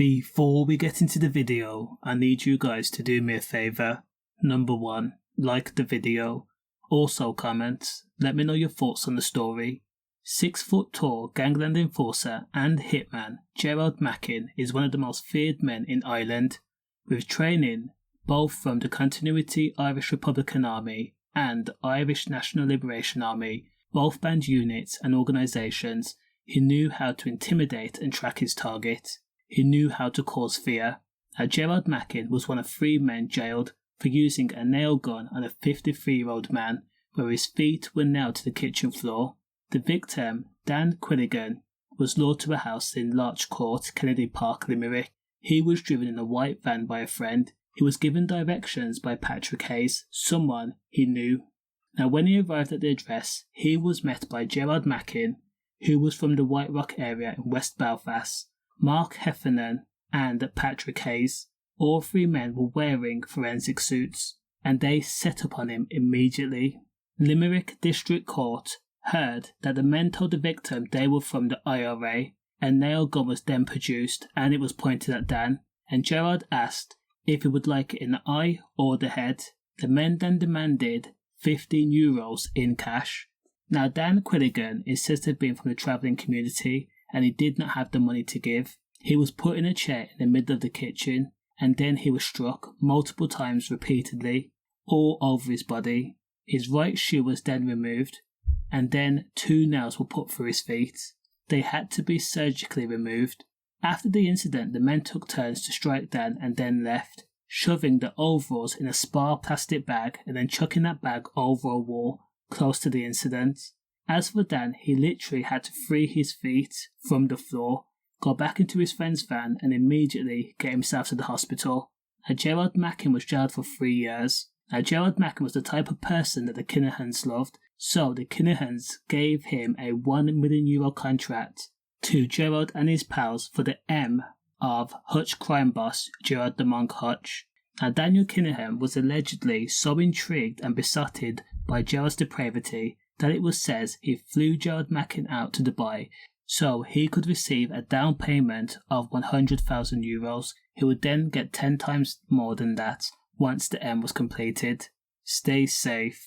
Before we get into the video, I need you guys to do me a favour. Number 1, like the video. Also comment, let me know your thoughts on the story. 6 foot tall gangland enforcer and hitman Gerard Mackin is one of the most feared men in Ireland, with training both from the Continuity Irish Republican Army and Irish National Liberation Army, both band units and organisations. He knew how to intimidate and track his target. He knew how to cause fear. Now, Gerard Mackin was one of 3 men jailed for using a nail gun on a 53-year-old man, where his feet were nailed to the kitchen floor. The victim, Dan Quilligan, was lured to a house in Larch Court, Carew Park, Limerick. He was driven in a white van by a friend. He was given directions by Patrick Hayes, someone he knew. Now, when he arrived at the address, he was met by Gerard Mackin, who was from the White Rock area in West Belfast, Mr Heffernan and Patrick Hayes. All 3 men were wearing forensic suits, and they set upon him immediately. Limerick District Court heard that the men told the victim they were from the IRA. A nail gun was then produced and it was pointed at Dan, and Gerard asked if he would like it in the eye or the head. The men then demanded €15 in cash. Now, Dan Quilligan is said to have been from the travelling community, and he did not have the money to give. He was put in a chair in the middle of the kitchen, and then he was struck multiple times repeatedly, all over his body. His right shoe was then removed, and then 2 nails were put through his feet. They had to be surgically removed. After the incident, the men took turns to strike Dan and then left, shoving the overalls in a spar plastic bag and then chucking that bag over a wall close to the incident. As for Dan, he literally had to free his feet from the floor, go back into his friend's van and immediately get himself to the hospital. Gerard Mackin was jailed for 3 years. Gerard Mackin was the type of person that the Kinahans loved, so the Kinahans gave him a €1 million contract to Gerard and his pals for the M of Hutch crime boss Gerard the Monk Hutch. Daniel Kinahan was allegedly so intrigued and besotted by Gerard's depravity that it was said he flew Gerard Mackin out to Dubai so he could receive a down payment of €100,000. He would then get 10 times more than that once the M was completed. Stay safe.